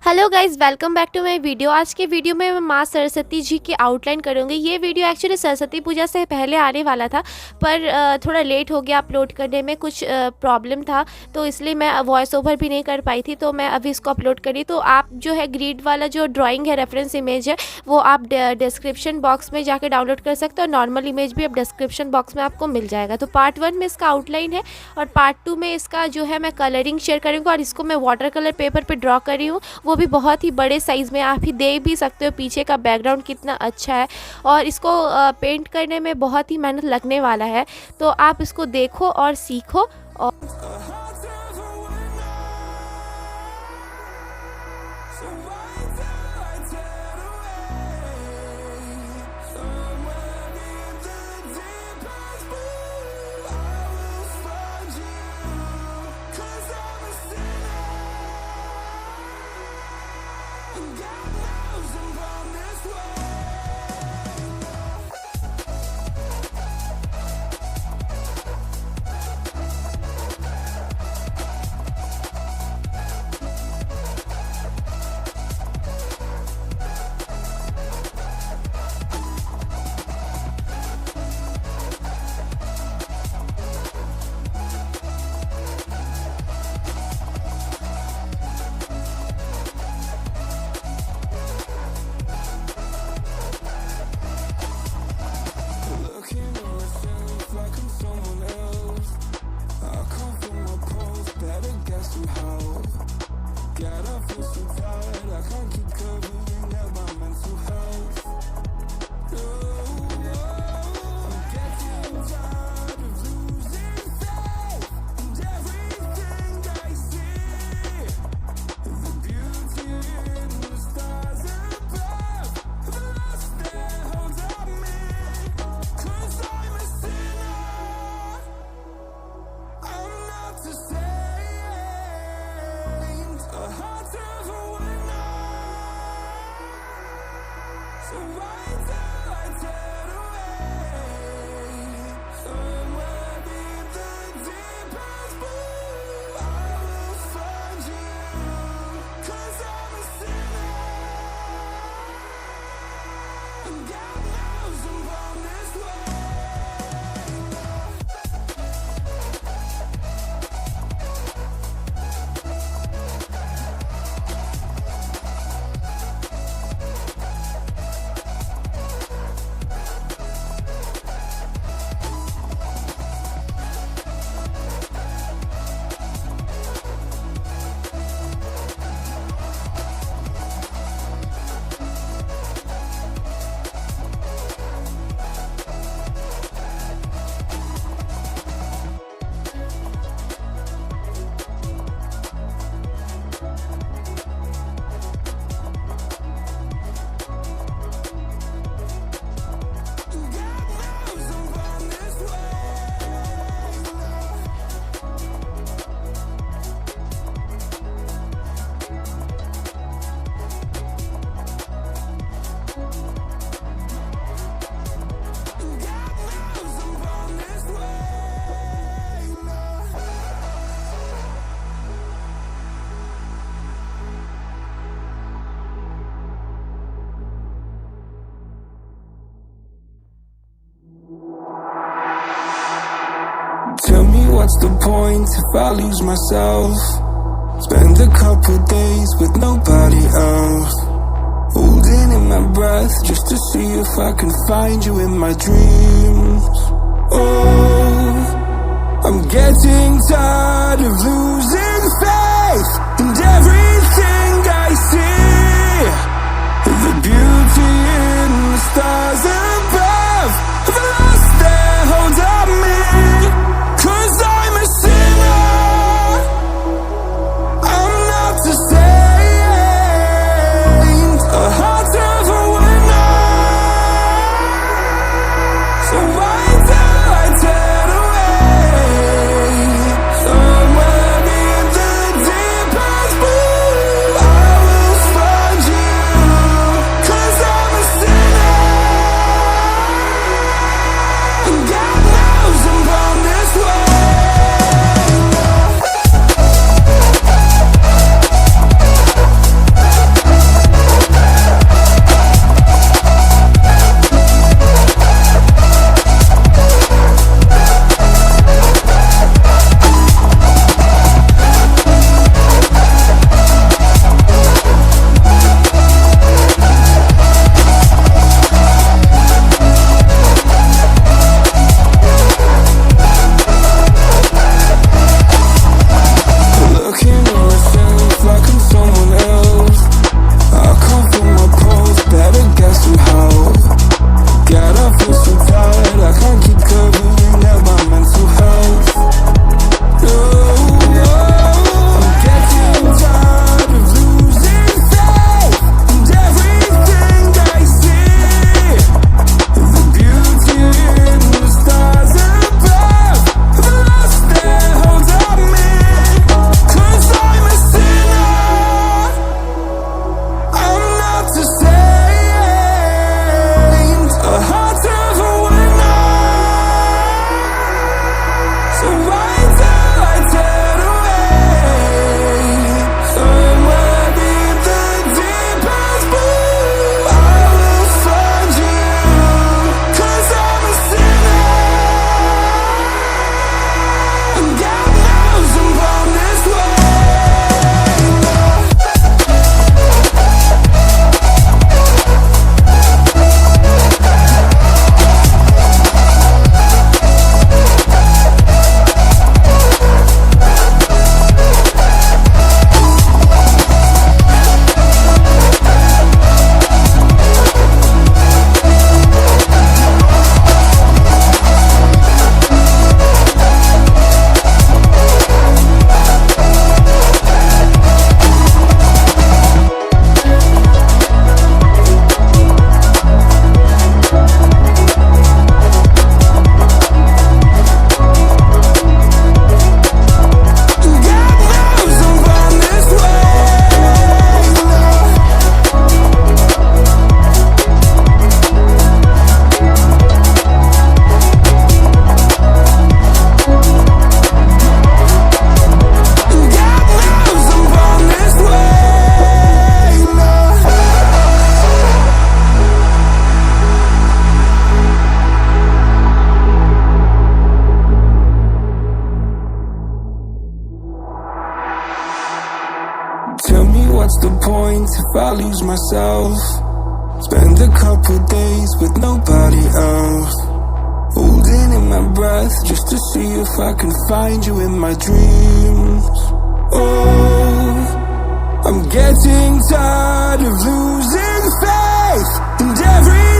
Hello guys, welcome back to my video. आज के video में मैं माँ सरस्वती जी की आउटलाइन करूँगी। ये वीडियो एक्चुअली सरस्वती पूजा से पहले आने वाला था, पर थोड़ा लेट हो गया अपलोड करने में, कुछ प्रॉब्लम था, तो इसलिए मैं वॉइस ओवर भी नहीं कर पाई थी। तो मैं अभी इसको अपलोड करी। तो आप जो है ग्रिड वाला जो ड्राइंग है, रेफरेंस इमेज है, वो आप डिस्क्रिप्शन बॉक्स में जाकर डाउनलोड कर सकते हो। नॉर्मल इमेज भी अब डिस्क्रिप्शन बॉक्स में आपको मिल जाएगा। तो पार्ट 1 में इसका आउटलाइन है और पार्ट 2 में इसका जो है मैं कलरिंग शेयर करूँगी। और इसको मैं वाटर कलर पेपर पर ड्रॉ करी हूँ, वो भी बहुत ही बड़े साइज़ में। आप ही देख भी सकते हो पीछे का बैकग्राउंड कितना अच्छा है, और इसको पेंट करने में बहुत ही मेहनत लगने वाला है। तो आप इसको देखो और सीखो। और Tell me what's the point if I lose myself? Spend a couple days with nobody else, holding in my breath just to see if I can find you in my dreams. Oh, I'm getting tired of losing faith in everything I see. The beauty in the stars above have lost their hold on me. Somewhere in the deep what's the point if I lose myself? Spend a couple days with nobody else, holding in my breath just to see if I can find you in my dreams. Oh, I'm getting tired of losing faith and every